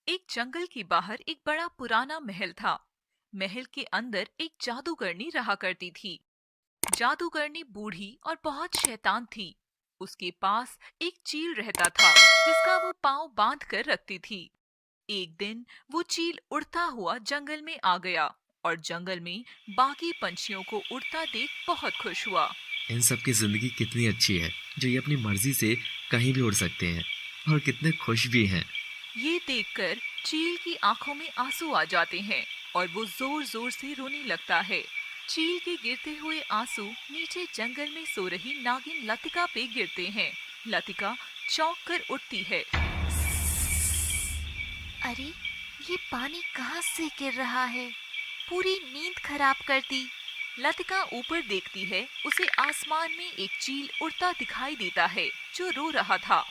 एक जंगल के बाहर एक बड़ा पुराना महल था। महल के अंदर एक जादूगरनी रहा करती थी। जादूगरनी बूढ़ी और बहुत शैतान थी। उसके पास एक चील रहता था जिसका वो पाँव बांध कर रखती थी। एक दिन वो चील उड़ता हुआ जंगल में आ गया और जंगल में बाकी पंछियों को उड़ता देख बहुत खुश हुआ। इन सब की जिंदगी कितनी अच्छी है जो ये अपनी मर्जी से कहीं भी उड़ सकते हैं और कितने खुश भी हैं। ये देखकर चील की आंखों में आंसू आ जाते हैं और वो जोर जोर से रोने लगता है। चील के गिरते हुए आंसू नीचे जंगल में सो रही नागिन लतिका पे गिरते हैं। लतिका चौंक कर उठती है। अरे, ये पानी कहाँ से गिर रहा है? पूरी नींद खराब कर दी। लतिका ऊपर देखती है, उसे आसमान में एक चील उड़ता दिखाई देता है जो रो रहा था।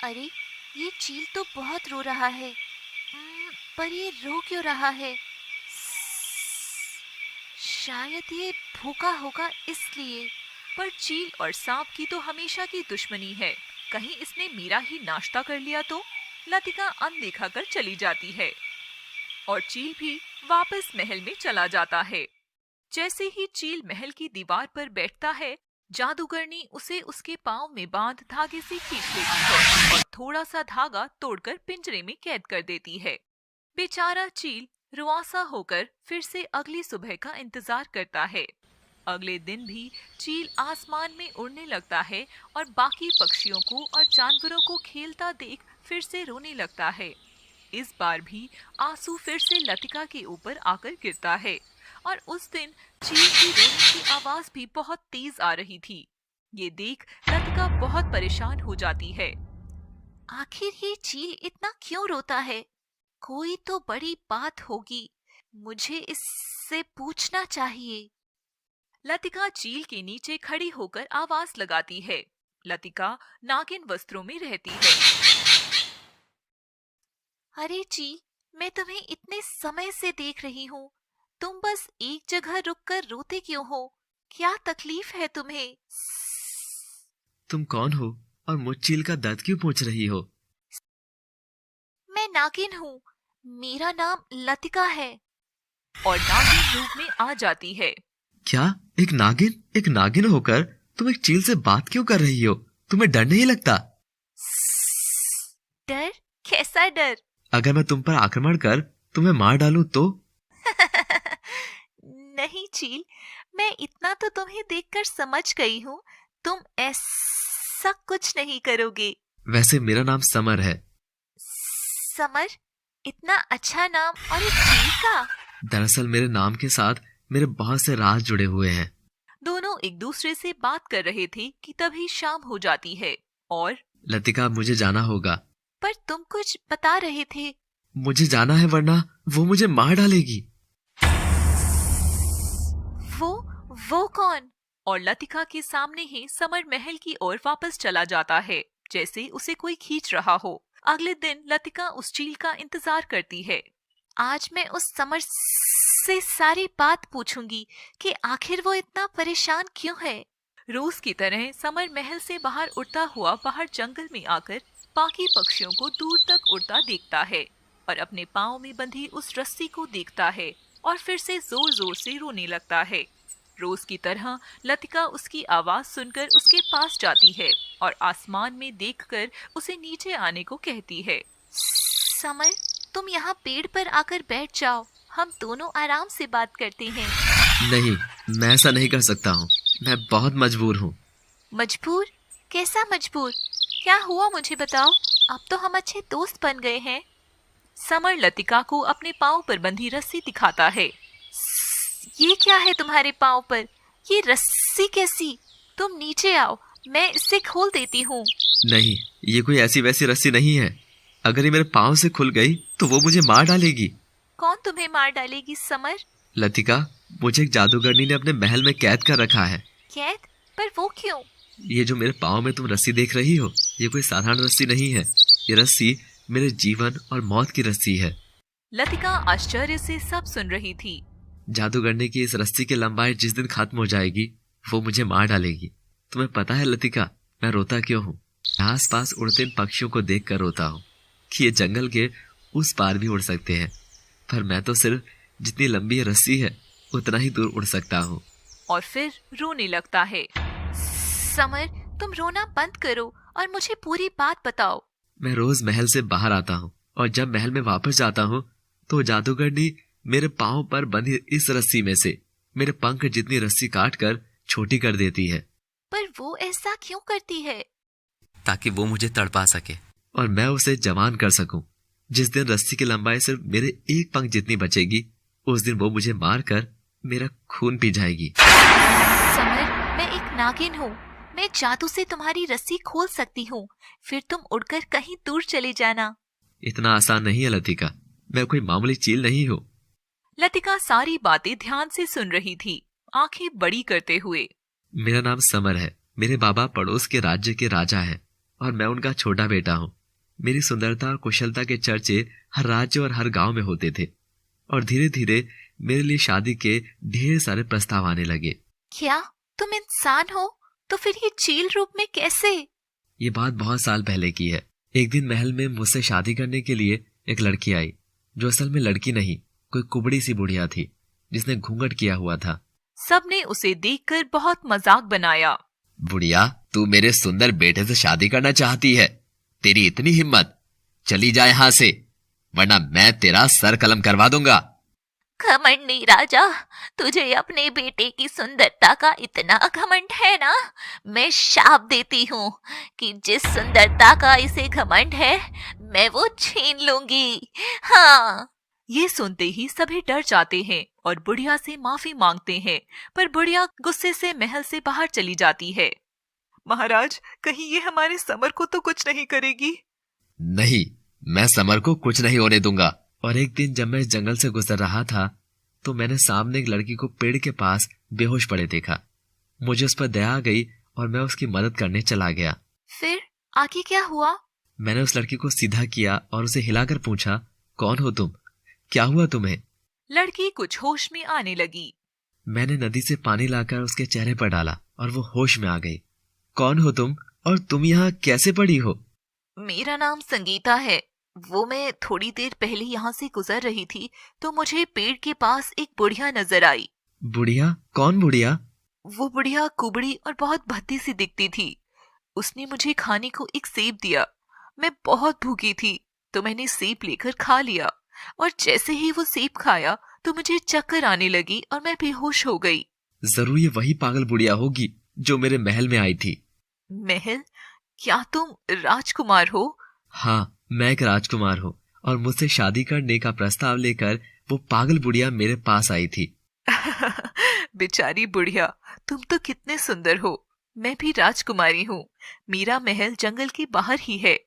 अरे, ये चील तो बहुत रो रहा है। पर ये रो क्यों रहा है? शायद ये भूखा होगा इसलिए। पर चील और सांप की तो हमेशा की दुश्मनी है। कहीं इसने मेरा ही नाश्ता कर लिया तो? लतिका अनदेखा कर चली जाती है और चील भी वापस महल में चला जाता है। जैसे ही चील महल की दीवार पर बैठता है, जादूगरनी उसे उसके पाँव में बांध धागे से खींच लेती है और थोड़ा सा धागा तोड़कर पिंजरे में कैद कर देती है। बेचारा चील रुआंसा होकर फिर से अगली सुबह का इंतजार करता है। अगले दिन भी चील आसमान में उड़ने लगता है और बाकी पक्षियों को और जानवरों को खेलता देख फिर से रोने लगता है। इस बार भी आंसू फिर से लतिका के ऊपर आकर गिरता है और उस दिन चील की रोने की आवाज भी बहुत तेज आ रही थी। ये देख लतिका बहुत परेशान हो जाती है। आखिर ये चील इतना क्यों रोता है? कोई तो बड़ी बात होगी। मुझे इससे पूछना चाहिए। लतिका चील के नीचे खड़ी होकर आवाज लगाती है। लतिका नागिन वस्त्रों में रहती है। अरे चील, मैं तुम्हें इतने समय से देख रही हूँ। तुम बस एक जगह रुककर रोते क्यों हो? क्या तकलीफ है तुम्हें? तुम कौन हो और मुझ चील का दर्द क्यों पूछ रही हो? मैं नागिन हूँ। मेरा नाम लतिका है। और नागिन रूप में आ जाती है। क्या एक नागिन होकर तुम एक चील से बात क्यों कर रही हो? तुम्हें डर नहीं लगता? डर? कैसा डर? अगर मैं तुम पर आक्रमण कर तुम्हें मार डालूं तो? नहीं चील, मैं इतना तो तुम्हें देखकर समझ गई हूँ। तुम ऐसा कुछ नहीं करोगे। वैसे मेरा नाम समर है। समर? इतना अच्छा नाम और एक चील का? दरअसल मेरे नाम के साथ मेरे बहुत से राज जुड़े हुए हैं। दोनों एक दूसरे से बात कर रहे थे कि तभी शाम हो जाती है और लतिका, मुझे जाना होगा। पर तुम कुछ बता रहे थे। मुझे जाना है वरना वो मुझे मार डालेगी। वो कौन? और लतिका के सामने ही समर महल की ओर वापस चला जाता है, जैसे उसे कोई खींच रहा हो। अगले दिन लतिका उस चील का इंतजार करती है। आज मैं उस समर से सारी बात पूछूंगी कि आखिर वो इतना परेशान क्यों है। रोज की तरह समर महल से बाहर उड़ता हुआ बाहर जंगल में आकर बाकी पक्षियों को दूर तक उड़ता देखता है और अपने पाँव में बंधी उस रस्सी को देखता है और फिर से जोर जोर से रोने लगता है। रोज की तरह लतिका उसकी आवाज सुनकर उसके पास जाती है और आसमान में देखकर उसे नीचे आने को कहती है। समर, तुम यहाँ पेड़ पर आकर बैठ जाओ। हम दोनों आराम से बात करते हैं। नहीं, मैं ऐसा नहीं कर सकता हूँ। मैं बहुत मजबूर हूँ। मजबूर? कैसा मजबूर? क्या हुआ मुझे बताओ। अब तो हम अच्छे दोस्त बन गए हैं। समर लतिका को अपने पाँव पर बंधी रस्सी दिखाता है। ये क्या है तुम्हारे पाँव पर? ये रस्सी कैसी? तुम नीचे आओ, मैं इससे खोल देती हूँ। नहीं, ये कोई ऐसी वैसी रस्सी नहीं है। अगर ये मेरे पाँव से खुल गई तो वो मुझे मार डालेगी। कौन तुम्हें मार डालेगी समर? लतिका, मुझे एक जादूगरनी ने अपने महल में कैद कर रखा है। कैद? पर वो क्यों? ये जो मेरे पाँव में तुम रस्सी देख रही हो, ये कोई साधारण रस्सी नहीं है। ये रस्सी मेरे जीवन और मौत की रस्सी है। लतिका आश्चर्य से सब सुन रही थी। जादूगरनी की इस रस्सी की लंबाई जिस दिन खत्म हो जाएगी वो मुझे मार डालेगी। तुम्हें पता है लतिका, मैं रोता क्यों हूँ? आसपास उड़ते इन पक्षियों को देखकर रोता हूँ कि ये जंगल के उस पार भी उड़ सकते हैं, पर मैं तो सिर्फ जितनी लंबी ये रस्सी है उतना ही दूर उड़ सकता हूँ। और फिर रोने लगता है। समर, तुम रोना बंद करो और मुझे पूरी बात बताओ। मैं रोज महल से बाहर आता हूँ और जब महल में वापस जाता हूँ तो जादूगरनी मेरे पाँव पर बंधी इस रस्सी में से मेरे पंख जितनी रस्सी काट कर छोटी कर देती है। पर वो ऐसा क्यों करती है? ताकि वो मुझे तड़पा सके और मैं उसे जवान कर सकूं। जिस दिन रस्सी की लंबाई सिर्फ मेरे एक पंख जितनी बचेगी, उस दिन वो मुझे मार कर मेरा खून पी जाएगी। समर, मैं एक नागिन हूँ। मैं जादू से तुम्हारी रस्सी खोल सकती हूँ, फिर तुम उड़कर कहीं दूर चले जाना। इतना आसान नहीं है लतिका, मैं कोई मामूली चील नहीं हूँ। लतिका सारी बातें ध्यान से सुन रही थी, आंखें बड़ी करते हुए। मेरा नाम समर है। मेरे बाबा पड़ोस के राज्य के राजा हैं और मैं उनका छोटा बेटा हूँ। मेरी सुंदरता और कुशलता के चर्चे हर राज्य और हर गांव में होते थे और धीरे धीरे मेरे लिए शादी के ढेर सारे प्रस्ताव आने लगे। क्या तुम इंसान हो? तो फिर ये चील रूप में कैसे? ये बात बहुत साल पहले की है। एक दिन महल में मुझसे शादी करने के लिए एक लड़की आई, जो असल में लड़की नहीं, कोई कुबड़ी सी बुढ़िया थी जिसने घूंघट किया हुआ था। सबने उसे देखकर बहुत मजाक बनाया। बुढ़िया, तू मेरे सुंदर बेटे से शादी करना चाहती है? तेरी इतनी हिम्मत? चली जा यहाँ से, वरना मैं तेरा सर कलम करवा दूंगा। घमंड नहीं राजा, तुझे अपने बेटे की सुंदरता का इतना घमंड है ना? मैं शाप देती हूँ कि जिस सुंदरता का इसे घमंड है, मैं वो छीन लूंगी। हाँ। ये सुनते ही सभी डर जाते हैं और बुढ़िया से माफी मांगते हैं, पर बुढ़िया गुस्से से महल से बाहर चली जाती है। महाराज, कहीं ये हमारे समर को तो कुछ नहीं करेगी? नहीं, मैं समर को कुछ नहीं होने दूंगा। और एक दिन जब मैं इस जंगल से गुजर रहा था तो मैंने सामने एक लड़की को पेड़ के पास बेहोश पड़े देखा। मुझे उस पर दया आ गई और मैं उसकी मदद करने चला गया। फिर आगे क्या हुआ? मैंने उस लड़की को सीधा किया और उसे हिलाकर पूछा, कौन हो तुम? क्या हुआ तुम्हें? लड़की कुछ होश में आने लगी। मैंने नदी से पानी लाकर उसके चेहरे पर डाला और वो होश में आ गई। कौन हो तुम और तुम यहाँ कैसे पड़ी हो? मेरा नाम संगीता है। वो मैं थोड़ी देर पहले यहाँ से गुजर रही थी तो मुझे पेड़ के पास एक बुढ़िया नजर आई। बुढ़िया? कौन बुढ़िया? वो बुढ़िया कुबड़ी और बहुत भद्दी सी दिखती थी। उसने मुझे खाने को एक सेब दिया। मैं बहुत भूखी थी तो मैंने सेब लेकर खा लिया और जैसे ही वो सेब खाया तो मुझे चक्कर आने लगी और मैं बेहोश हो गई। जरूर ये वही पागल बुढ़िया होगी जो मेरे महल में आई थी। महल? क्या तुम राजकुमार हो? हाँ, मैं एक राजकुमार हूँ और मुझसे शादी करने का प्रस्ताव लेकर वो पागल बुढ़िया मेरे पास आई थी। बेचारी बुढ़िया, तुम तो कितने सुंदर हो। मैं भी राजकुमारी हूँ। मेरा महल जंगल के बाहर ही है।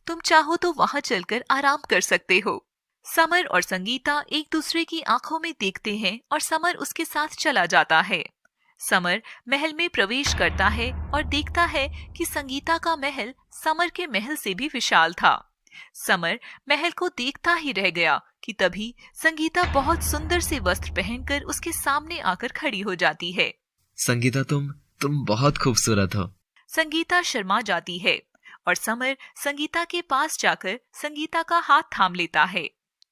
तुम चाहो तो वहाँ चलकर आराम कर सकते हो। समर और संगीता एक दूसरे की आंखों में देखते हैं और समर उसके साथ चला जाता है। समर महल में प्रवेश करता है और देखता है कि संगीता का महल समर के महल से भी विशाल था। समर महल को देखता ही रह गया कि तभी संगीता बहुत सुंदर से वस्त्र पहनकर उसके सामने आकर खड़ी हो जाती है। संगीता, तुम बहुत खूबसूरत हो। संगीता शर्मा जाती है और समर संगीता के पास जाकर संगीता का हाथ थाम लेता है।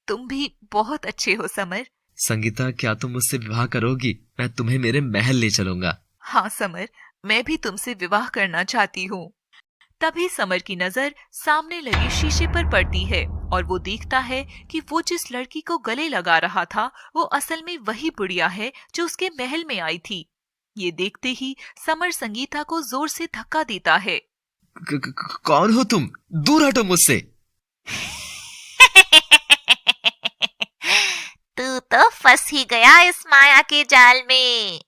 तुम भी बहुत अच्छे हो समर। संगीता, क्या तुम मुझसे विवाह करोगी? मैं तुम्हें मेरे महल ले चलूंगा। हाँ समर, मैं भी तुमसे विवाह करना चाहती हूँ। तभी समर की नजर सामने लगे शीशे पर पड़ती है और वो देखता है कि वो जिस लड़की को गले लगा रहा था वो असल में वही बुढ़िया है जो उसके महल में आई थी। ये देखते ही समर संगीता को जोर से धक्का देता है। कौन हो तुम? दूर हटो मुझसे। तू तो फंस ही गया इस माया के जाल में।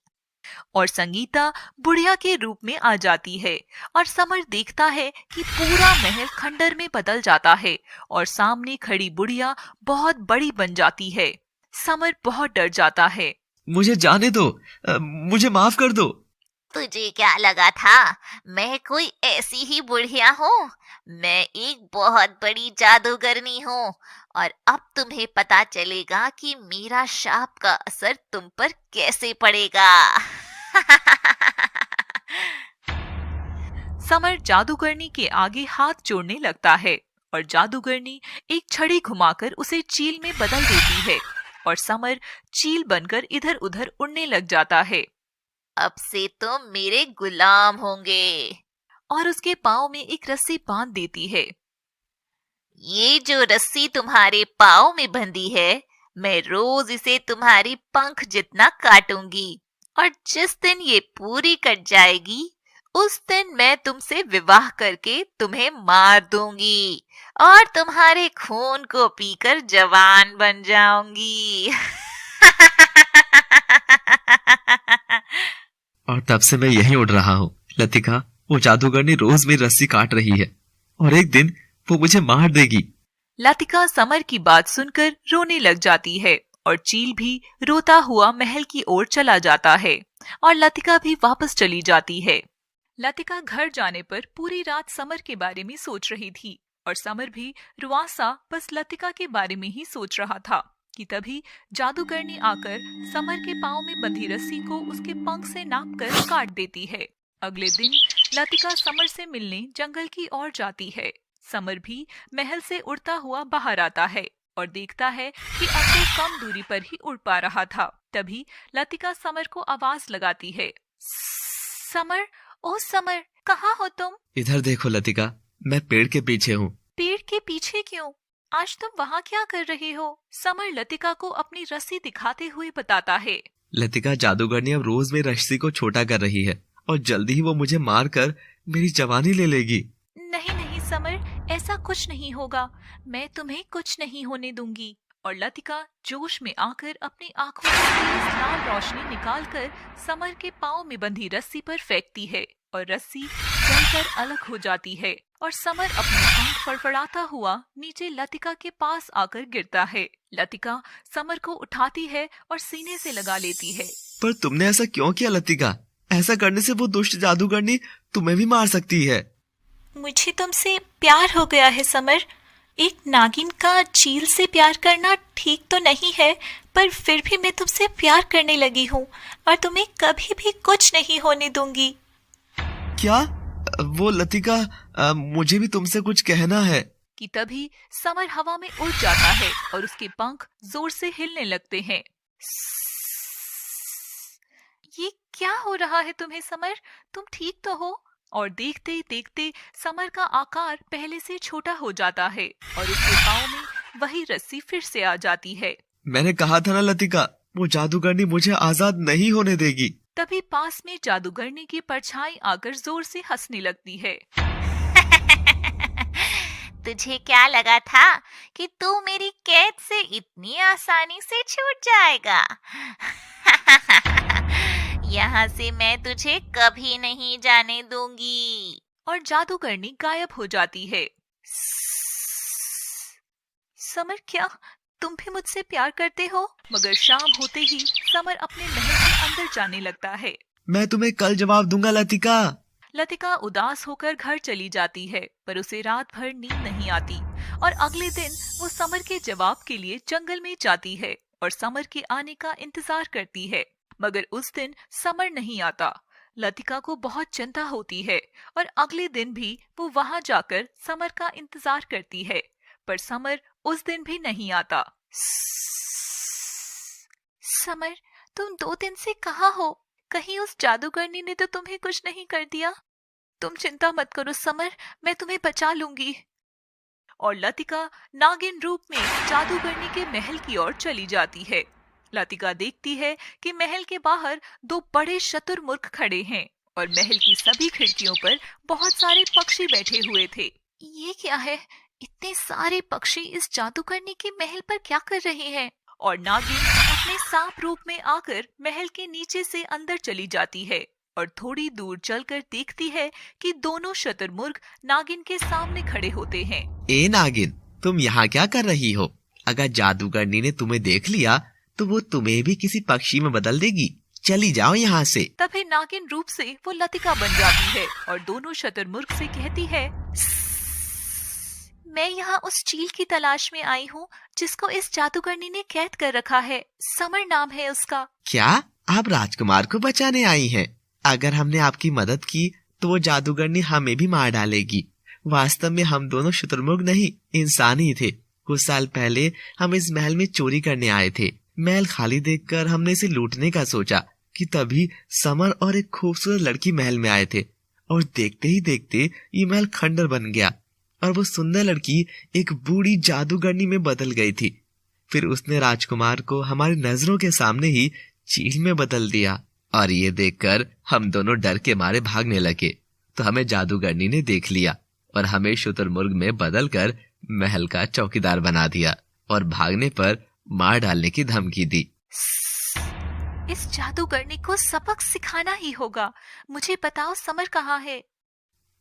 और संगीता बुढ़िया के रूप में आ जाती है और समर देखता है कि पूरा महल खंडर में बदल जाता है और सामने खड़ी बुढ़िया बहुत बड़ी बन जाती है। समर बहुत डर जाता है। मुझे जाने दो, मुझे माफ कर दो। तुझे क्या लगा था मैं कोई ऐसी ही बुढ़िया हूँ? मैं एक बहुत बड़ी जादूगरनी हूँ और अब तुम्हें पता चलेगा कि मेरा शाप का असर तुम पर कैसे पड़ेगा। समर जादूगरनी के आगे हाथ जोड़ने लगता है और जादूगरनी एक छड़ी घुमाकर उसे चील में बदल देती है और समर चील बनकर इधर उधर उड़ने लग जाता है। अब से तुम मेरे गुलाम होंगे। और उसके पाँव में एक रस्सी बांध देती है। ये जो रस्सी तुम्हारे पाँव में बंधी है, मैं रोज इसे तुम्हारी पंख जितना काटूंगी और जिस दिन ये पूरी कट जाएगी उस दिन मैं तुमसे विवाह करके तुम्हें मार दूंगी और तुम्हारे खून को पीकर जवान बन जाऊंगी। और तब से मैं यहीं उड़ रहा हूँ लतिका। वो जादूगरनी रोज मेरी रस्सी काट रही है और एक दिन वो मुझे मार देगी। लतिका समर की बात सुनकर रोने लग जाती है और चील भी रोता हुआ महल की ओर चला जाता है और लतिका भी वापस चली जाती है। लतिका घर जाने पर पूरी रात समर के बारे में सोच रही थी और समर भी रुआसा बस लतिका के बारे में ही सोच रहा था कि तभी जादूगरनी आकर समर के पाँव में बंधी रस्सी को उसके पंख से नापकर काट देती है। अगले दिन लतिका समर से मिलने जंगल की ओर जाती है। समर भी महल से उड़ता हुआ बाहर आता है और देखता है कि अब वो कम दूरी पर ही उड़ पा रहा था। तभी लतिका समर को आवाज लगाती है, समर, ओ समर, कहाँ हो तुम? इधर देखो लतिका, मैं पेड़ के पीछे हूँ। पेड़ के पीछे क्यों? आज तुम वहाँ क्या कर रहे हो? समर लतिका को अपनी रस्सी दिखाते हुए बताता है। लतिका, जादूगरनी अब रोज मेरी रस्सी को छोटा कर रही है और जल्दी ही वो मुझे मार कर मेरी जवानी ले लेगी। नहीं नहीं समर, ऐसा कुछ नहीं होगा, मैं तुम्हें कुछ नहीं होने दूंगी। और लतिका जोश में आकर अपनी आंखों से तेज लाल रोशनी निकालकर समर के पाँव में बंधी रस्सी पर फेंकती है और रस्सी जलकर अलग हो जाती है और समर अपने पंख फड़फड़ाता हुआ नीचे लतिका के पास आकर गिरता है। लतिका समर को उठाती है और सीने से लगा लेती है। पर तुमने ऐसा क्यों किया लतिका? ऐसा करने से वो दुष्ट जादूगरनी तुम्हें भी मार सकती है। मुझे तुमसे प्यार हो गया है समर। एक नागिन का चील से प्यार करना ठीक तो नहीं है, पर फिर भी मैं तुमसे प्यार करने लगी हूँ और तुम्हें कभी भी कुछ नहीं होने दूंगी। क्या? वो लतिका, मुझे भी तुमसे कुछ कहना है। कि तभी समर हवा में उड़ जाता है और उसके पंख जोर से हिलने लगते हैं। ये क्या हो रहा है तुम्हें समर? तुम ठीक तो हो? और देखते ही देखते समर का आकार पहले से छोटा हो जाता है और उसके पाँव में वही रस्सी फिर से आ जाती है। मैंने कहा था ना लतिका, वो जादूगरनी मुझे आजाद नहीं होने देगी। तभी पास में जादूगरनी की परछाई आकर जोर से हंसने लगती है। तुझे क्या लगा था कि तू मेरी कैद से इतनी आसानी से छूट जाएगा? यहाँ से मैं तुझे कभी नहीं जाने दूंगी। और जादूगरनी गायब हो जाती है। समर, क्या तुम भी मुझसे प्यार करते हो? मगर शाम होते ही समर अपने महल के अंदर जाने लगता है। मैं तुम्हें कल जवाब दूंगा लतिका। लतिका उदास होकर घर चली जाती है, पर उसे रात भर नींद नहीं आती और अगले दिन वो समर के जवाब के लिए जंगल में जाती है और समर के आने का इंतजार करती है। मगर उस दिन समर नहीं आता। लतिका को बहुत चिंता होती है और अगले दिन भी वो वहां जाकर समर का इंतजार करती है, पर समर उस दिन भी नहीं आता। समर, तुम 2 दिन से कहाँ हो? कहीं उस जादूगरनी ने तो तुम्हें कुछ नहीं कर दिया? तुम चिंता मत करो समर, मैं तुम्हें बचा लूंगी। और लतिका नागिन रूप में जादूगरनी के महल की ओर चली जाती है। लतिका देखती है कि महल के बाहर 2 बड़े शतुरमुर्ग खड़े हैं और महल की सभी खिड़कियों पर बहुत सारे पक्षी बैठे हुए थे। ये क्या है? इतने सारे पक्षी इस जादूगरनी के महल पर क्या कर रहे हैं? और नागिन अपने सांप रूप में आकर महल के नीचे से अंदर चली जाती है और थोड़ी दूर चलकर देखती है कि दोनों शतुरमुर्ग नागिन के सामने खड़े होते हैं। ए नागिन, तुम यहाँ क्या कर रही हो? अगर जादूगरनी ने तुम्हें देख लिया तो वो तुम्हें भी किसी पक्षी में बदल देगी। चली जाओ यहाँ से। तभी नागिन रूप से वो लतिका बन जाती है और दोनों शतुरमुर्ग से कहती है, मैं यहाँ उस चील की तलाश में आई हूँ जिसको इस जादूगरनी ने कैद कर रखा है। समर नाम है उसका। क्या आप राजकुमार को बचाने आई हैं? अगर हमने आपकी मदद की तो वो जादूगरनी हमें भी मार डालेगी। वास्तव में हम दोनों शुतुरमुर्ग नहीं, इंसान ही थे। कुछ साल पहले हम इस महल में चोरी करने आए थे। महल खाली देखकर हमने इसे लूटने का सोचा कि तभी समर और एक खूबसूरत लड़की महल में आए थे, और देखते ही देखते ये महल खंडर बन गया और वो सुंदर लड़की एक बूढ़ी जादूगरनी में बदल गई थी। फिर उसने राजकुमार को हमारी नजरों के सामने ही चील में बदल दिया, और ये देखकर हम दोनों डर के मारे भागने लगे। तो हमें जादूगरनी ने देख लिया और हमें शुतुरमुर्ग में बदलकर महल का चौकीदार बना दिया और भागने पर मार डालने की धमकी दी। इस जादूगरनी को सबक सिखाना ही होगा। मुझे बताओ समर कहाँ है?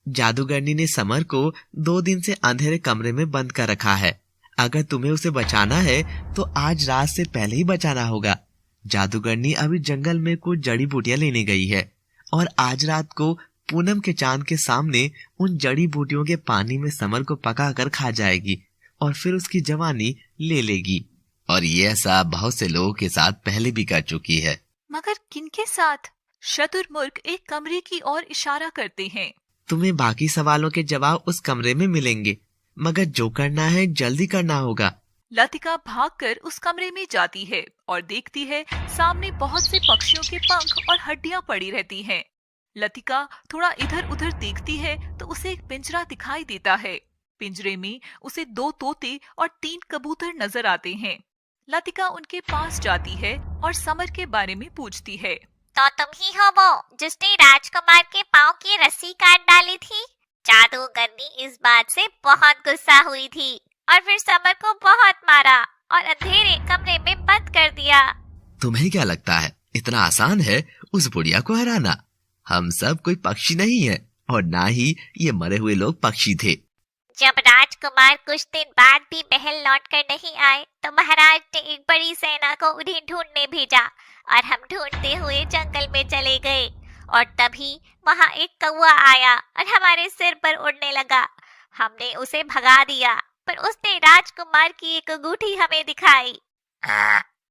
जादूगरनी ने समर को 2 दिन से अंधेरे कमरे में बंद कर रखा है। अगर तुम्हें उसे बचाना है तो आज रात से पहले ही बचाना होगा। जादूगरनी अभी जंगल में कुछ जड़ी बूटियां लेने गई है और आज रात को पूनम के चांद के सामने उन जड़ी बूटियों के पानी में समर को पकाकर खा जाएगी और फिर उसकी जवानी ले लेगी। और ये ऐसा बहुत से लोगों के साथ पहले भी कर चुकी है। मगर किनके साथ? शुतुरमुर्ग एक कमरे की ओर इशारा करते हैं। तुम्हें बाकी सवालों के जवाब उस कमरे में मिलेंगे, मगर जो करना है जल्दी करना होगा। लतिका भागकर उस कमरे में जाती है और देखती है सामने बहुत से पक्षियों के पंख और हड्डियां पड़ी रहती हैं। लतिका थोड़ा इधर उधर देखती है तो उसे एक पिंजरा दिखाई देता है। पिंजरे में उसे 2 तोते और 3 कबूतर नजर आते हैं। लतिका उनके पास जाती है और समर के बारे में पूछती है। तो तुम ही हो वो जिसने राजकुमार के पाँव की रस्सी काट डाली थी? जादूगरनी इस बात से बहुत गुस्सा हुई थी और फिर समर को बहुत मारा और अंधेरे कमरे में बंद कर दिया। तुम्हें क्या लगता है इतना आसान है उस बुढ़िया को हराना? हम सब कोई पक्षी नहीं है और ना ही ये मरे हुए लोग पक्षी थे। जब राजकुमार कुछ दिन बाद भी महल लौट कर नहीं आए तो महाराज ने एक बड़ी सेना को उन्हें ढूंढने भेजा और हम ढूंढते हुए जंगल में चले गए और तभी वहाँ एक कौवा आया और हमारे सिर पर उड़ने लगा। हमने उसे भगा दिया पर उसने राजकुमार की एक अंगूठी हमें दिखाई।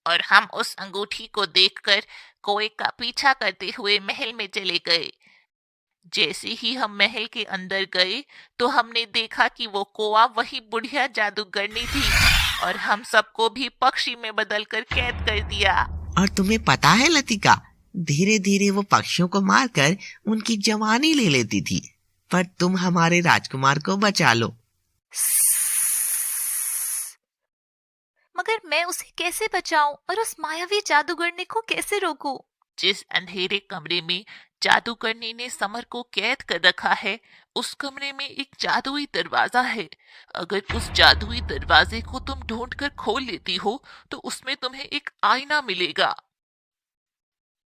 और हम उस अंगूठी को देखकर कौवे का पीछा करते हुए महल में चले गए। जैसे ही हम महल के अंदर गए तो हमने देखा कि वो कौवा वही बुढ़िया जादूगरनी थी और हम सबको भी पक्षी में बदलकर कैद कर दिया। और तुम्हें पता है लतिका, धीरे धीरे वो पक्षियों को मारकर उनकी जवानी ले लेती थी, पर तुम हमारे राजकुमार को बचा लो। मगर मैं उसे कैसे बचाऊं और उस मायावी जादूगरनी को कैसे रोकूं? जिस अंधेरे कमरे में जादूगरनी ने समर को कैद कर रखा है उस कमरे में एक जादुई दरवाजा है। अगर उस जादुई दरवाजे को तुम ढूंढकर खोल लेती हो तो उसमें तुम्हें एक आईना मिलेगा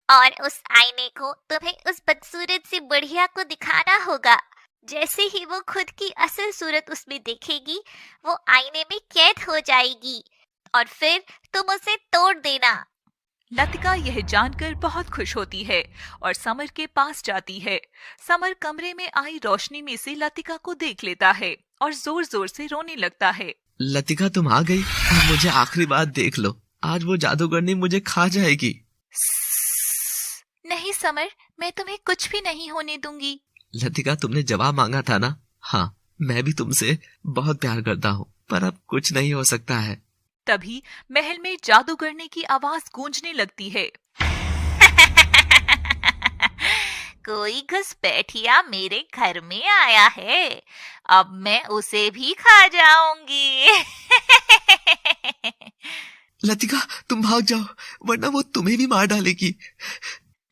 और उस आईने को तुम्हें उस बदसूरत सी बुढ़िया को दिखाना होगा। जैसे ही वो खुद की असल सूरत उसमें देखेगी वो आईने में कैद हो जाएगी और फिर तुम उसे तोड़ देना। लतिका यह जानकर बहुत खुश होती है और समर के पास जाती है। समर कमरे में आई रोशनी में से लतिका को देख लेता है और जोर जोर से रोने लगता है। लतिका तुम आ गई, अब मुझे आखिरी बात देख लो, आज वो जादूगरनी मुझे खा जाएगी। नहीं समर, मैं तुम्हें कुछ भी नहीं होने दूंगी। लतिका तुमने जवाब मांगा था ना? हाँ, मैं भी तुमसे बहुत प्यार करता हूँ, पर अब कुछ नहीं हो सकता है। तभी महल में जादूगरनी की आवाज गूंजने लगती है। कोई घुसपैठिया मेरे घर में आया है, अब मैं उसे भी खा जाऊंगी। लतिका तुम भाग जाओ वरना वो तुम्हें भी मार डालेगी।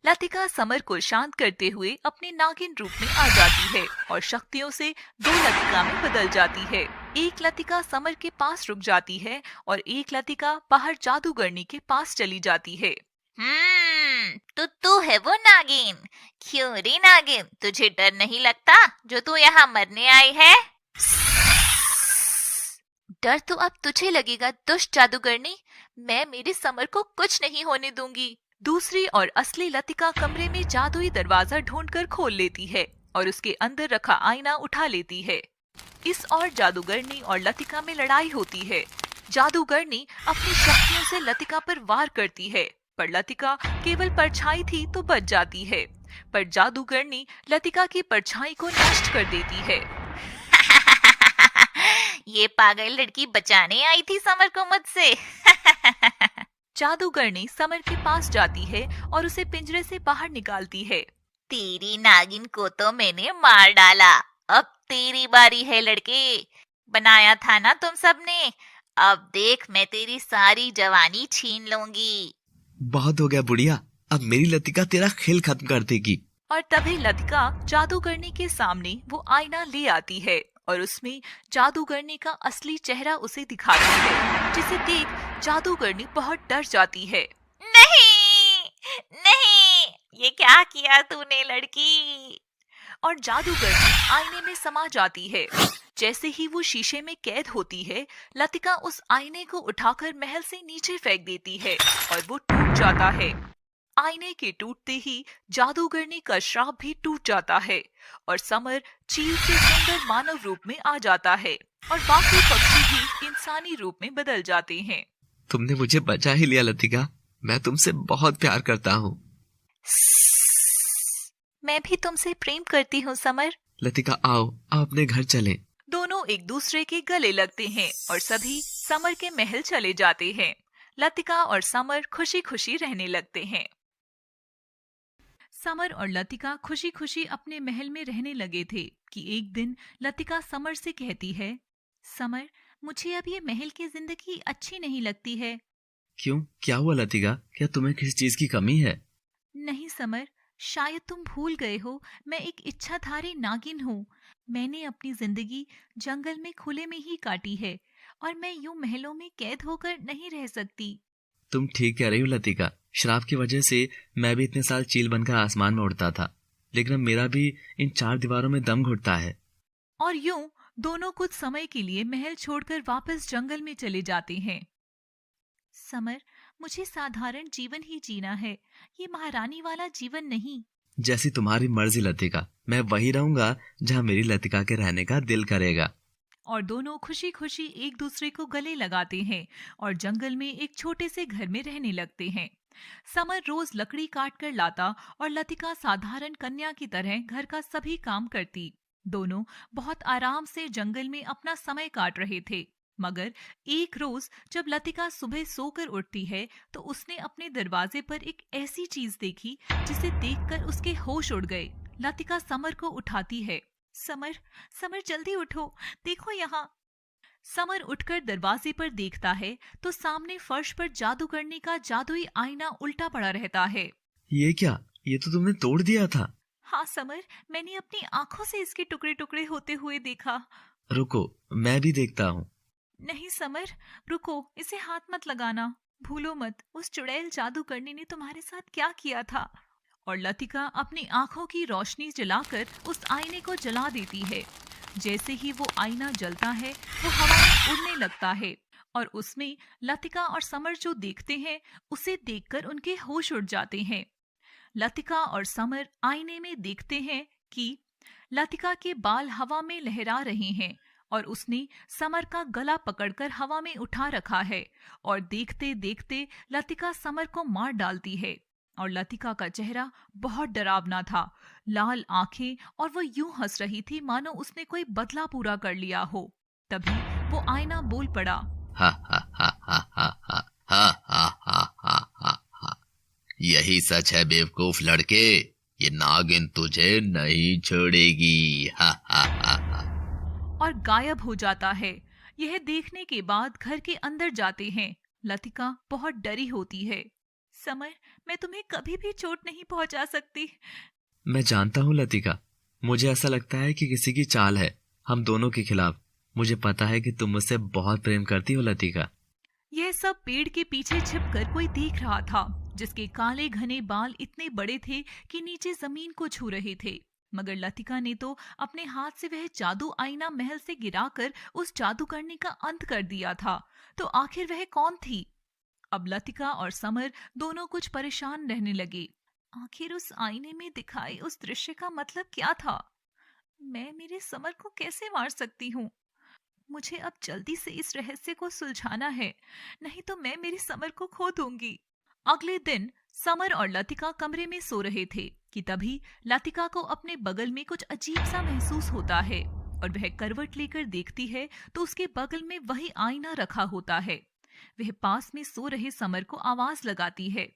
लतिका समर को शांत करते हुए अपने नागिन रूप में आ जाती है और शक्तियों से 2 लतिका में बदल जाती है। एक लतिका समर के पास रुक जाती है और एक लतिका बाहर जादूगरनी के पास चली जाती है। तो तू है वो नागिन? क्यों रे नागिन, तुझे डर नहीं लगता जो तू यहाँ मरने आई है? डर तो अब तुझे लगेगा दुष्ट जादूगरनी, मैं मेरे समर को कुछ नहीं होने दूंगी। दूसरी और असली लतिका कमरे में जादुई दरवाजा ढूंढकर खोल लेती है और उसके अंदर रखा आईना उठा लेती है। इस और जादूगरनी और लतिका में लड़ाई होती है। जादूगरनी अपनी शक्तियों से लतिका पर वार करती है पर लतिका केवल परछाई थी तो बच जाती है। पर जादूगरनी लतिका की परछाई को नष्ट कर देती है। ये पागल लड़की बचाने आई थी समर को मुझसे। जादूगरनी समर के पास जाती है और उसे पिंजरे से बाहर निकालती है। तेरी नागिन को तो मैंने मार डाला, अब तेरी बारी है लड़के। बनाया था ना तुम सबने, अब देख मैं तेरी सारी जवानी छीन लूंगी। बहुत हो गया बुढ़िया, अब मेरी लतिका तेरा खेल खत्म कर देगी। और तभी लतिका जादूगरनी के सामने वो आईना ले आती है और उसमें जादूगरनी का असली चेहरा उसे दिखाती है, जिसे देख जादूगरनी बहुत डर जाती है। नहीं नहीं, ये क्या किया तूने लड़की? और जादूगरनी आईने में समा जाती है। जैसे ही वो शीशे में कैद होती है, लतिका उस आईने को उठाकर महल से नीचे फेंक देती है और वो टूट जाता है। आईने के टूटते ही जादूगरनी का श्राप भी टूट जाता है और समर चील से सुंदर मानव रूप में आ जाता है और बाकी पक्षी भी इंसानी रूप में बदल जाते हैं। तुमने मुझे बचा ही लिया लतिका, मैं तुमसे बहुत प्यार करता हूँ। मैं भी तुमसे प्रेम करती हूँ समर। लतिका आओ अपने घर चलें। दोनों एक दूसरे के गले लगते हैं और सभी समर के महल चले जाते हैं। लतिका और समर खुशी खुशी रहने लगते हैं। समर और लतिका खुशी खुशी अपने महल में रहने लगे थे कि एक दिन लतिका समर से कहती है, समर मुझे अब ये महल की जिंदगी अच्छी नहीं लगती है। क्यों, क्या हुआ लतिका, क्या तुम्हें किसी चीज की कमी है? नहीं समर, शायद तुम भूल गए हो, मैं एक इच्छाधारी नागिन हूँ। मैंने अपनी जिंदगी जंगल में खुले में ही काटी है और मैं यूं महलों में कैद होकर नहीं रह सकती। तुम ठीक कह रही हो लतिका, श्राप की वजह से मैं भी इतने साल चील बनकर आसमान में उड़ता था, लेकिन अब मेरा भी इन 4 दीवारों में दम घुटता है। और यूं दोनों कुछ समय के लिए महल छोड़कर वापस जंगल में चले जाते हैं। समर, मुझे साधारण जीवन ही जीना है, ये महारानी वाला जीवन नहीं। जैसी तुम्हारी मर्जी लतिका, मैं वही रहूंगा जहाँ मेरी लतिका के रहने का दिल करेगा। और दोनों खुशी खुशी एक दूसरे को गले लगाते हैं और जंगल में एक छोटे से घर में रहने लगते हैं। समर रोज लकड़ी काट कर लाता और लतिका साधारण कन्या की तरह घर का सभी काम करती। दोनों बहुत आराम से जंगल में अपना समय काट रहे थे। मगर एक रोज जब लतिका सुबह सोकर उठती है तो उसने अपने दरवाजे पर एक ऐसी चीज देखी जिसे देखकर उसके होश उड़ गए। लतिका समर को उठाती है। समर, समर जल्दी उठो, देखो यहाँ। समर उठकर दरवाजे पर देखता है तो सामने फर्श पर जादू करने का जादुई आईना उल्टा पड़ा रहता है। ये क्या, ये तो तुमने तोड़ दिया था। हाँ समर, मैंने अपनी आंखों से इसके टुकड़े टुकड़े होते हुए देखा। रुको, मैं भी देखता हूँ। नहीं समर, रुको, इसे हाथ मत लगाना। भूलो मत उस चुड़ैल जादूगरनी ने तुम्हारे साथ क्या किया था। और लतिका अपनी आंखों की रोशनी जलाकर उस आईने को जला देती है। जैसे ही वो आईना जलता है वो हवा में उड़ने लगता है और उसमें लतिका और समर जो देखते हैं उसे देखकर उनके होश उड़ जाते हैं। लतिका और समर आईने में देखते हैं कि लतिका के बाल हवा में लहरा रहे हैं और उसने समर का गला पकड़कर हवा में उठा रखा है और देखते देखते लतिका समर को मार डालती है। और लतिका का चेहरा बहुत डरावना था, लाल आंखें, और वो यूं हंस रही थी मानो उसने कोई बदला पूरा कर लिया हो। तभी वो आईना बोल पड़ा, हा हा हा हा हा हा हा हा हा हा हा हा। यही सच है बेवकूफ लड़के, ये नागिन तुझे नहीं छोड़ेगी। हा हा हा हा। और गायब हो जाता है। यह देखने के बाद घर के अंदर जाते हैं। लतिका बहुत डरी होती है। समर, मैं तुम्हें कभी भी चोट नहीं पहुंचा सकती। मैं जानता हूँ लतिका, मुझे ऐसा लगता है कि किसी की चाल है हम दोनों के खिलाफ। मुझे पता है कि तुम मुझसे बहुत प्रेम करती हो लतिका। यह सब पेड़ के पीछे छिपकर कोई देख रहा था, जिसके काले घने बाल इतने बड़े थे कि नीचे जमीन को छू रहे थे। मगर लतिका ने तो अपने हाथ से वह जादू आईना महल से गिराकर उस जादू करने का अंत कर दिया था। तो आखिर वह कौन थी? अब लतिका और समर दोनों कुछ परेशान रहने लगे। आखिर उस आईने में दिखाई उस दृश्य का मतलब क्या था? मैं मेरे समर को कैसे मार सकती हूँ? मुझे अब जल्दी से इस रहस्य को सुलझाना है, नहीं तो मैं मेरे समर को खो दूंगी। अगले दिन समर और लतिका कमरे में सो रहे थे कि तभी लतिका को अपने बगल में कुछ अजीब सा महसूस होता है और वह करवट लेकर देखती है तो उसके बगल में वही आईना रखा होता है। वह पास में सो रहे समर को आवाज लगाती है,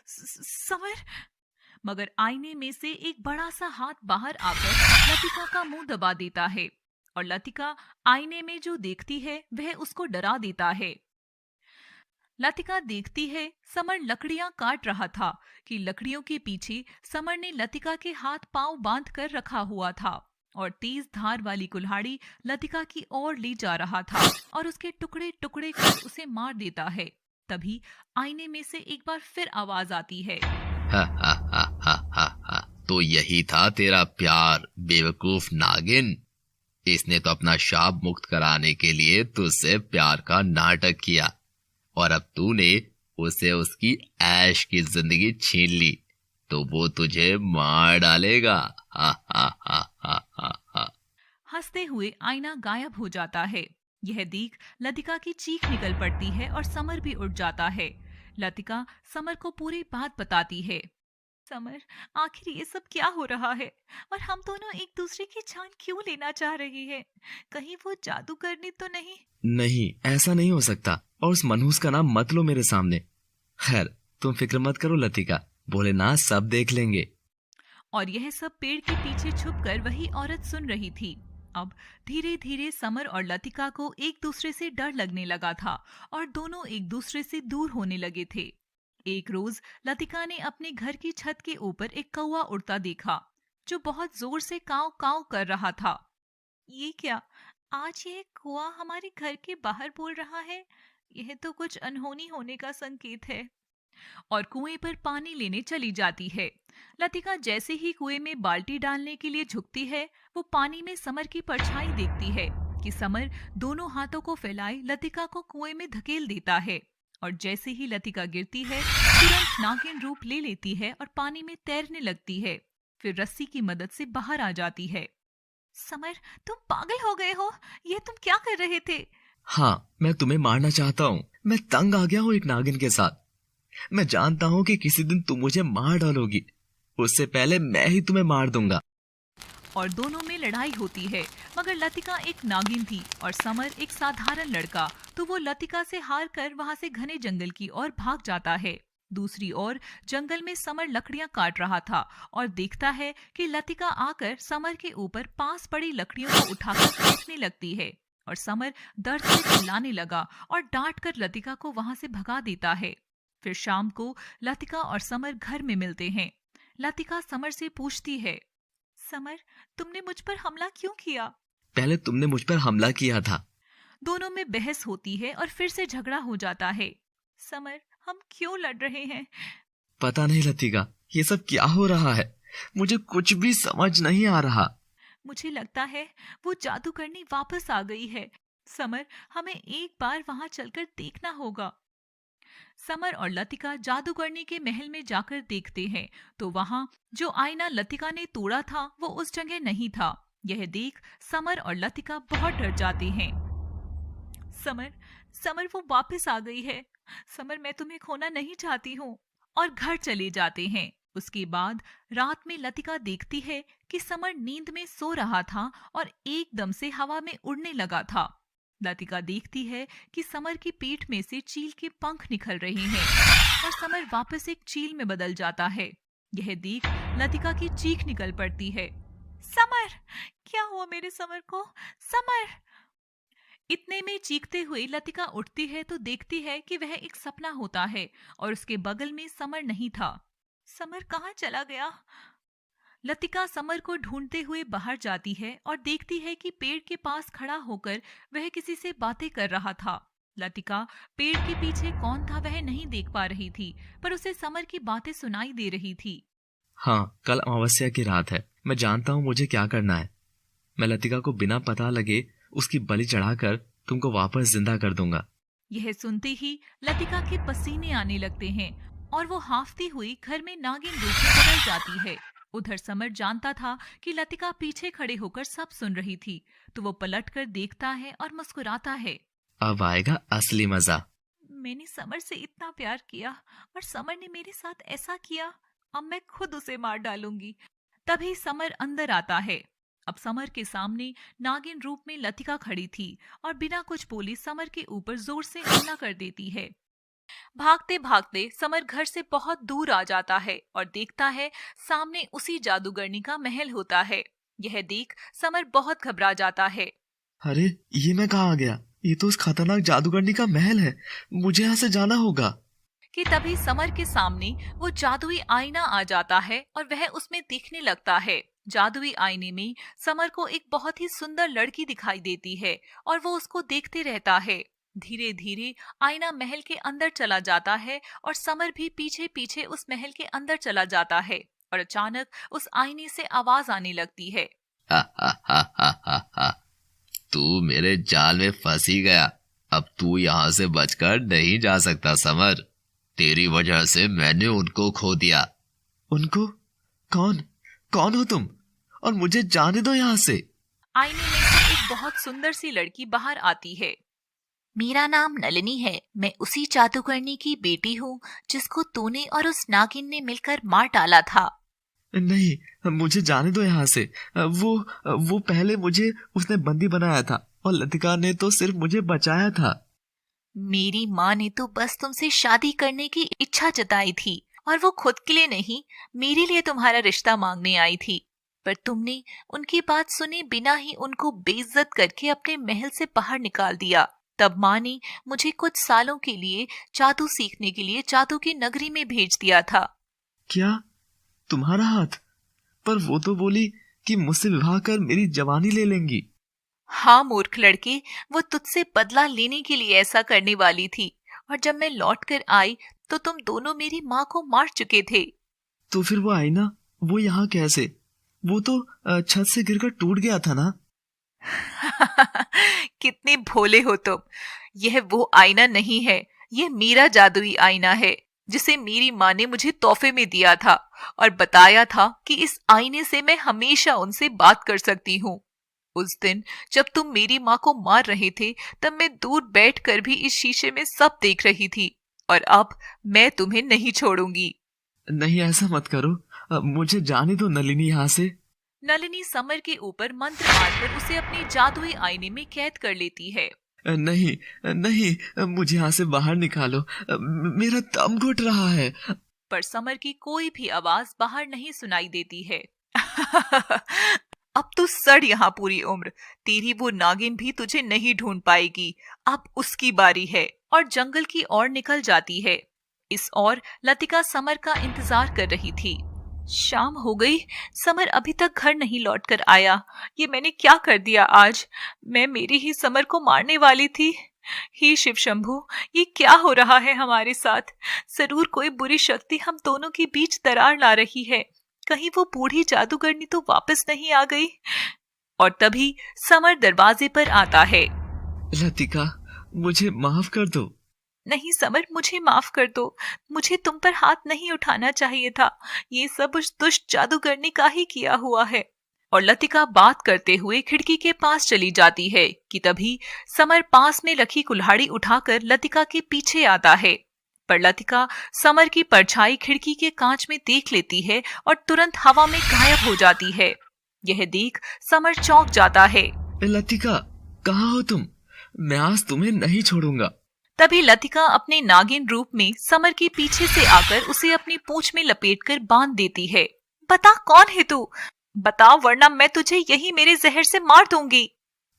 समर। मगर आईने में से एक बड़ा सा हाथ बाहर आकर लतिका का मुंह दबा देता है और लतिका आईने में जो देखती है वह उसको डरा देता है। लतिका देखती है समर लकड़ियां काट रहा था कि लकड़ियों के पीछे समर ने लतिका के हाथ पांव बांध कर रखा हुआ था और तेज धार वाली कुल्हाड़ी लतिका की ओर ले जा रहा था और उसके टुकड़े टुकड़े कर उसे मार देता है। तभी आईने में से एक बार फिर आवाज आती है, हा हा हा हा हा हा, तो यही था तेरा प्यार बेवकूफ नागिन। इसने तो अपना शाप मुक्त कराने के लिए तुझसे प्यार का नाटक किया और अब तूने उसे उसकी ऐश की जिंदगी छीन ली तो वो तुझे मार डालेगा। हा हा हा हा हा हा। हंसते हुए आईना गायब हो जाता है। यह देख लतिका की चीख निकल पड़ती है और समर भी उठ जाता है। लतिका समर को पूरी बात बताती है। समर, आखिर ये सब क्या हो रहा है और हम दोनों एक दूसरे की जान क्यों लेना चाह रही है? कहीं वो जादू करनी तो नहीं? नहीं, ऐसा नहीं हो सकता और उस मनहूस का नाम मत लो मेरे सामने। खैर तुम फिक्र मत करो लतिका, भोलेनाथ सब देख लेंगे। और यह सब पेड़ के पीछे छुपकर वही औरत सुन रही थी। अब धीरे धीरे समर और लतिका को एक दूसरे से डर लगने लगा था और दोनों एक दूसरे से दूर होने लगे थे। एक रोज लतिका ने अपने घर की छत के ऊपर एक कौवा उड़ता देखा जो बहुत जोर से काव काव कर रहा था। ये क्या, आज यह कौवा हमारे घर के बाहर बोल रहा है? यह तो कुछ अनहोनी होने का संकेत है। और कुएं पर पानी लेने चली जाती है। लतिका जैसे ही कुएं में बाल्टी डालने के लिए झुकती है, वो पानी में समर की परछाई देखती है कि समर दोनों हाथों को फैलाए लतिका को कुएं में धकेल देता है और जैसे ही लतिका गिरती है तुरंत नागिन रूप ले लेती है और पानी में तैरने लगती है। फिर रस्सी की मदद से बाहर आ जाती है। समर, तुम पागल हो गए हो? ये तुम क्या कर रहे थे? हाँ, मैं तुम्हें मारना चाहता हूँ। मैं तंग आ गया हूँ एक नागिन के साथ। मैं जानता हूँ कि किसी दिन तुम मुझे मार डालोगी, उससे पहले मैं ही तुम्हें मार दूंगा। और दोनों में लड़ाई होती है। मगर लतिका एक नागिन थी और समर एक साधारण लड़का, तो वो लतिका से हार कर वहां से घने जंगल की ओर भाग जाता है। दूसरी ओर जंगल में समर लकड़ियां काट रहा था और देखता है कि लतिका आकर समर के ऊपर पास पड़ी लकड़ियों को उठाकर फेंकने लगती है और समर दर्द से चिल्लाने लगा और डांट कर लतिका को वहां से भगा देता है। फिर शाम को लतिका और समर घर में मिलते हैं। लतिका समर से पूछती है, समर, तुमने मुझ पर हमला क्यों किया? पहले तुमने मुझ पर हमला किया था। दोनों में बहस होती है और फिर से झगड़ा हो जाता है। समर, हम क्यों लड़ रहे हैं? पता नहीं लतिका, ये सब क्या हो रहा है? मुझे कुछ भी समझ नहीं आ रहा। मुझे लगता है वो जादूगरनी वापस आ गई है। समर, हमें एक बार वहां चलकर देखना होगा। समर और लतिका जादूगरनी के महल में जाकर देखते हैं तो वहां जो आईना लतिका ने तोड़ा था वो उस जगह नहीं था। यह देख समर और लतिका बहुत डर जाते हैं। समर, समर, वो वापस आ गई है। समर, मैं तुम्हें खोना नहीं चाहती हूँ। और घर चले जाते हैं। उसके बाद रात में लतिका देखती है कि समर नींद में सो रहा था और एकदम से हवा में उड़ने लगा था। लतिका देखती है कि समर की पीठ में से चील के पंख निकल रहे हैं और समर वापस एक चील में बदल जाता है। यह देख लतिका की चीख निकल पड़ती है, समर, क्या हुआ मेरे समर को? समर! इतने में चीखते हुए लतिका उठती है तो देखती है कि वह एक सपना होता है और उसके बगल में समर नहीं था। समर कहाँ चला गया? लतिका समर को ढूंढते हुए बाहर जाती है और देखती है कि पेड़ के पास खड़ा होकर वह किसी से बातें कर रहा था। लतिका पेड़ के पीछे कौन था वह नहीं देख पा रही थी, पर उसे समर की बातें सुनाई दे रही थी। हाँ, कल अमावस्या की रात है। मैं जानता हूँ मुझे क्या करना है। मैं लतिका को बिना पता लगे उसकी बलि चढ़ाकर तुमको वापस जिंदा कर दूंगा। यह सुनते ही लतिका के पसीने आने लगते हैं और वो हांफती हुई घर में नागिन रूप में बदल जाती है। उधर समर जानता था कि लतिका पीछे खड़े होकर सब सुन रही थी, तो वो पलटकर देखता है और मुस्कुराता है। अब आएगा असली मजा। मैंने समर से इतना प्यार किया और समर ने मेरे साथ ऐसा किया। अब मैं खुद उसे मार डालूंगी। तभी समर अंदर आता है। अब समर के सामने नागिन रूप में लतिका खड़ी थी और बिना कुछ बोले समर के ऊपर जोर से हमला कर देती है। भागते भागते समर घर से बहुत दूर आ जाता है और देखता है सामने उसी जादूगरनी का महल होता है। यह देख समर बहुत घबरा जाता है। अरे ये मैं कहाँ आ गया? ये तो उस खतरनाक जादूगरनी का महल है। मुझे यहाँ से जाना होगा। कि तभी समर के सामने वो जादुई आईना आ जाता है और वह उसमें दिखने लगता है। जादुई आईने में समर को एक बहुत ही सुंदर लड़की दिखाई देती है और वो उसको देखते रहता है। धीरे धीरे आईना महल के अंदर चला जाता है और समर भी पीछे पीछे उस महल के अंदर चला जाता है और अचानक उस आईने से आवाज आने लगती है। हा हा हा हा हा हा। तू मेरे जाल में फंस ही गया। अब तू यहाँ से बचकर नहीं जा सकता समर। तेरी वजह से मैंने उनको खो दिया। उनको? कौन? कौन हो तुम? और मुझे जाने दो यहाँ से। आईने में से एक बहुत सुंदर सी लड़की बाहर आती है। मेरा नाम नलिनी है। मैं उसी जादूगरनी की बेटी हूँ जिसको तूने और उस नागिन ने मिलकर मार डाला था। नहीं, मुझे जाने दो यहाँ से। वो पहले मुझे उसने बंदी बनाया था और लतिका ने तो सिर्फ मुझे बचाया था। मेरी माँ ने तो बस तुमसे शादी करने की इच्छा जताई थी और वो खुद के लिए नहीं, मेरे लिए तुम्हारा रिश्ता मांगने आई थी। पर तुमने उनकी बात सुने बिना ही उनको बेइज्जत करके अपने महल से बाहर निकाल दिया। तब माँ ने मुझे कुछ सालों के लिए जादू सीखने के लिए जादू की नगरी में भेज दिया था। क्या? तुम्हारा हाथ? पर वो तो बोली कि मुझसे विवाह कर मेरी जवानी ले लेंगी। हाँ मूर्ख लड़के, वो तुझसे बदला लेने के लिए ऐसा करने वाली थी और जब मैं लौट कर आई तो तुम दोनों मेरी माँ को मार चुके थे। तो फिर वो आईना, वो यहाँ कैसे? वो तो छत से गिरकर टूट गया था ना। कितने भोले हो तुम। यह वो आईना नहीं है, यह मेरा जादुई आईना है जिसे मेरी माँ ने मुझे तोहफे में दिया था और बताया था कि इस आईने से मैं हमेशा उनसे बात कर सकती हूँ। उस दिन जब तुम मेरी माँ को मार रहे थे तब मैं दूर बैठकर भी इस शीशे में सब देख रही थी और अब मैं तुम्हें नहीं छोड़ूंगी। नहीं, ऐसा मत करो। मुझे जाने दो नलिनी यहाँ से। नलिनी समर के ऊपर मंत्र मारकर उसे अपने जादुई आईने में कैद कर लेती है। नहीं नहीं, मुझे यहाँ से बाहर निकालो। मेरा दम घुट रहा है। पर समर की कोई भी आवाज बाहर नहीं सुनाई देती है। अब तू सड़ यहाँ पूरी उम्र। तेरी वो नागिन भी तुझे नहीं ढूंढ पाएगी। अब उसकी बारी है और जंगल की ओर निकल जाती है। इस ओर लतिका समर का इंतजार कर रही थी। शाम हो गई, समर अभी तक घर नहीं लौट कर आया। ये मैंने क्या कर दिया आज? मैं मेरी ही समर को मारने वाली थी। हे शिव शंभू, ये क्या हो रहा है हमारे साथ? जरूर कोई बुरी शक्ति हम दोनों के बीच दरार ला रही है। कहीं वो बूढ़ी जादूगरनी तो वापस नहीं आ गई? और तभी समर दरवाजे पर आता है। लतिका, मुझे माफ कर दो। नहीं समर, मुझे माफ कर दो। मुझे तुम पर हाथ नहीं उठाना चाहिए था। ये सब उस दुष्ट जादूगरनी का ही किया हुआ है। और लतिका बात करते हुए खिड़की के पास चली जाती है कि तभी समर पास में रखी कुल्हाड़ी उठाकर लतिका के पीछे आता है। पर लतिका समर की परछाई खिड़की के कांच में देख लेती है और तुरंत हवा में गायब हो जाती है। यह देख समर चौंक जाता है। लतिका, कहाँ हो तुम? मैं आज तुम्हें नहीं छोड़ूंगा। तभी लतिका अपने नागिन रूप में समर के पीछे से आकर उसे अपनी पूंछ में लपेटकर बांध देती है। बता कौन है तू? बता, वरना मैं तुझे यही मेरे जहर से मार दूंगी।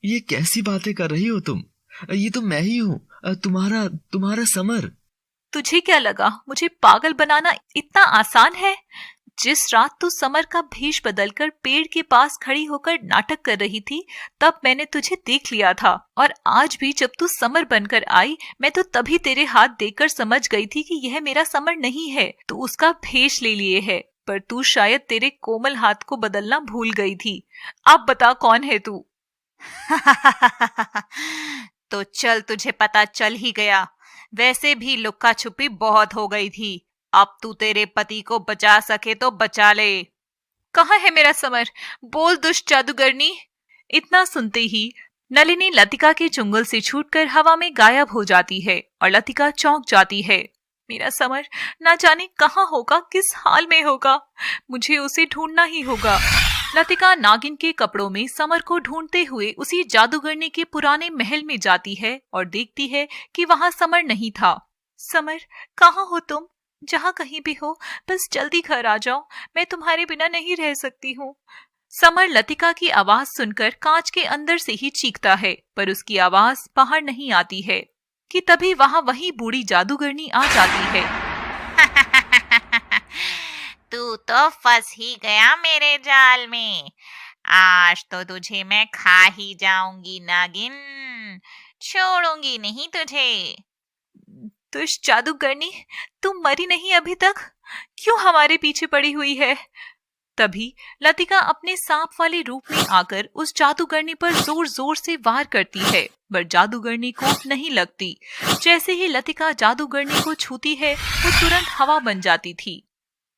ये कैसी बातें कर रही हो तुम? ये तो मैं ही हूँ, तुम्हारा समर। तुझे क्या लगा मुझे पागल बनाना इतना आसान है? जिस रात तू समर का भेष बदलकर पेड़ के पास खड़ी होकर नाटक कर रही थी तब मैंने तुझे देख लिया था, और आज भी जब तू समर बनकर आई मैं तो तभी तेरे हाथ देखकर समझ गई थी कि यह मेरा समर नहीं है, तू उसका भेष ले लिए है। पर तू शायद तेरे कोमल हाथ को बदलना भूल गई थी। अब बता कौन है तू? तो चल, तुझे पता चल ही गया। वैसे भी लुक्का छुपी बहुत हो गई थी। अब तू तेरे पति को बचा सके तो बचा ले। कहाँ है मेरा समर? बोल दुष्ट जादूगरनी। इतना सुनते ही नलिनी लतिका के चुंगल से छूटकर हवा में गायब हो जाती है और लतिका चौंक जाती है। मेरा समर ना जाने कहाँ होगा, किस हाल में होगा। मुझे उसे ढूंढना ही होगा। लतिका नागिन के कपड़ों में समर को ढूंढते हुए उसी जादूगरनी के पुराने महल में जाती है और देखती है कि वहां समर नहीं था। समर, कहाँ हो तुम? जहाँ कहीं भी हो, बस जल्दी घर आ जाओ। मैं तुम्हारे बिना नहीं रह सकती हूँ। समर लतिका की आवाज सुनकर कांच के अंदर से ही चीखता है, पर उसकी आवाज बाहर नहीं आती है कि तभी वहां वही बूढ़ी जादूगरनी आ जाती है। तू तो फंस ही गया मेरे जाल में। आज तो तुझे मैं खा ही जाऊंगी नागिन, छोड़ूंगी नहीं तुझे। दुष्ट जादूगरनी, तुम मरी नहीं अभी तक? क्यों हमारे पीछे पड़ी हुई है? तभी लतिका अपने सांप वाले रूप में आकर उस जादूगरनी पर जोर जोर से वार करती है, पर जादूगरनी को नहीं लगती। जैसे ही लतिका जादूगरनी को छूती है, वो तुरंत हवा बन जाती थी।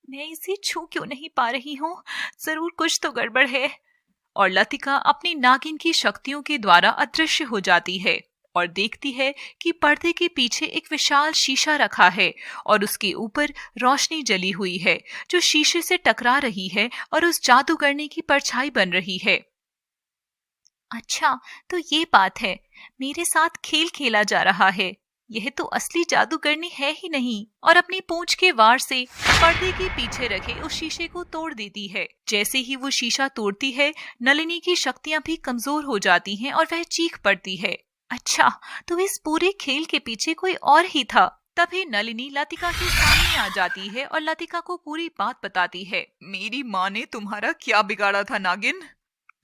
मैं इसे छू क्यों नहीं पा रही हूँ? जरूर कुछ तो गड़बड़ है। और लतिका अपनी नागिन की शक्तियों के द्वारा अदृश्य हो जाती है और देखती है कि पर्दे के पीछे एक विशाल शीशा रखा है और उसके ऊपर रोशनी जली हुई है, जो शीशे से टकरा रही है और उस जादूगरनी की परछाई बन रही है। अच्छा, तो ये बात है, मेरे साथ खेल खेला जा रहा है। यह तो असली जादूगरनी है ही नहीं। और अपनी पूंछ के वार से पर्दे के पीछे रखे उस शीशे को तोड़ देती है। जैसे ही वो शीशा तोड़ती है, नलिनी की शक्तियां भी कमजोर हो जाती हैं और वह चीख पड़ती है। अच्छा, तो इस पूरे खेल के पीछे कोई और ही था। तभी नलिनी लतिका के सामने आ जाती है और लतिका को पूरी बात बताती है। मेरी माँ ने तुम्हारा क्या बिगाड़ा था नागिन?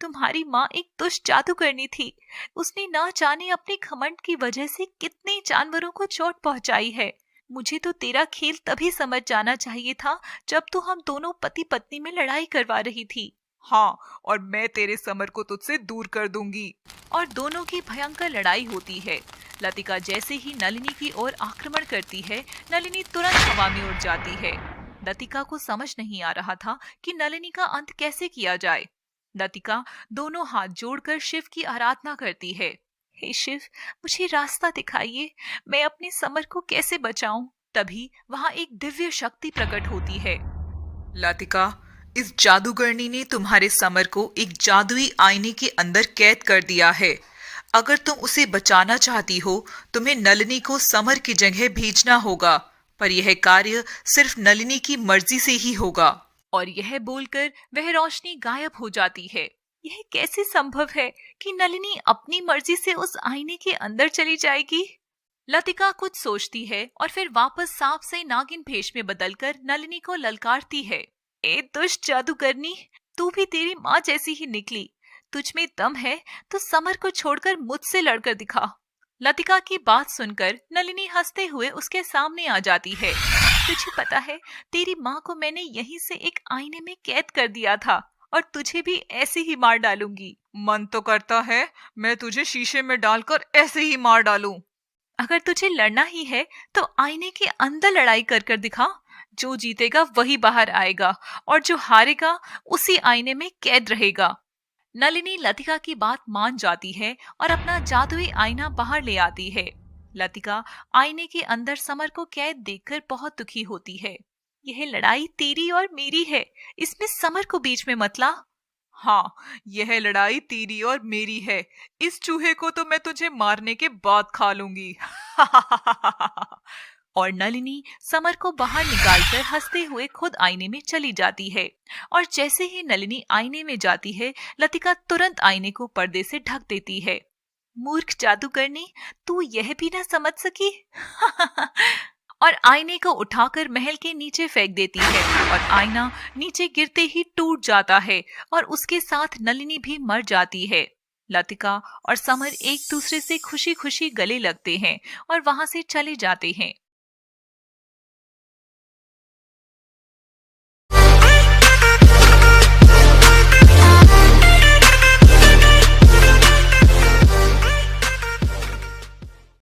तुम्हारी माँ एक दुष्ट जादूगरनी थी। उसने ना जाने अपने घमंड की वजह से कितने जानवरों को चोट पहुंचाई है। मुझे तो तेरा खेल तभी समझ जाना चाहिए था जब तो हम दोनों पति पत्नी में लड़ाई करवा रही थी। हाँ, और मैं तेरे समर को तुझसे दूर कर दूंगी। और दोनों की भयंकर लड़ाई होती है। लतिका जैसे ही नलिनी की ओर आक्रमण करती है, नलिनी तुरंत हवा में उड़ जाती है। लतिका को समझ नहीं आ रहा था कि नलिनी का अंत कैसे किया जाए। लतिका दोनों हाथ जोड़कर शिव की आराधना करती है। हे शिव, मुझे रास्ता दिखाइए, मैं अपने समर को कैसे बचाऊं? तभी वहां एक दिव्य शक्ति प्रकट होती है। लतिका, इस जादूगरनी ने तुम्हारे समर को एक जादुई आईने के अंदर कैद कर दिया है। अगर तुम उसे बचाना चाहती हो, तुम्हें नलिनी को समर की जगह भेजना होगा, पर यह कार्य सिर्फ नलिनी की मर्जी से ही होगा। और यह बोलकर वह रोशनी गायब हो जाती है। यह कैसे संभव है कि नलिनी अपनी मर्जी से उस आईने के अंदर चली जाएगी? लतिका कुछ सोचती है और फिर वापस सांप से नागिन भेष में बदलकर नलिनी को ललकारती है। ए दुष्ट जादूगरनी, तू भी तेरी माँ जैसी ही निकली। तुझ में दम है तो समर को छोड़कर मुझसे लड़कर दिखा। लतिका की बात सुनकर नलिनी हंसते हुए उसके सामने आ जाती है। तुझे पता है, तेरी माँ को मैंने यहीं से एक आईने में कैद कर दिया था और तुझे भी ऐसे ही मार डालूंगी। मन तो करता है मैं तुझे शीशे में डालकर ऐसे ही मार डालूं। अगर तुझे लड़ना ही है तो आईने के अंदर लड़ाई कर कर दिखा। जो जीतेगा वही बाहर आएगा और जो हारेगा उसी आईने में कैद रहेगा। नलिनी लतिका की बात मान जाती है और अपना जादुई आईना बाहर ले आती है। लतिका आईने के अंदर समर को कैद देखकर बहुत दुखी होती है। यह लड़ाई तेरी और मेरी है, इसमें समर को बीच में मत ला। हाँ, यह लड़ाई तेरी और मेरी है। इस चूहे को तो मैं तुझे मारने के बाद खा लूंगी। और नलिनी समर को बाहर निकालकर हंसते हुए खुद आईने में चली जाती है। और जैसे ही नलिनी आईने में जाती है, लतिका तुरंत आईने को पर्दे से ढक देती है। मूर्ख जादूगरनी, तू यह भी ना समझ सकी। और आईने को उठाकर महल के नीचे फेंक देती है और आईना नीचे गिरते ही टूट जाता है और उसके साथ नलिनी भी मर जाती है। लतिका और समर एक दूसरे से खुशी खुशी गले लगते हैं और वहां से चले जाते हैं।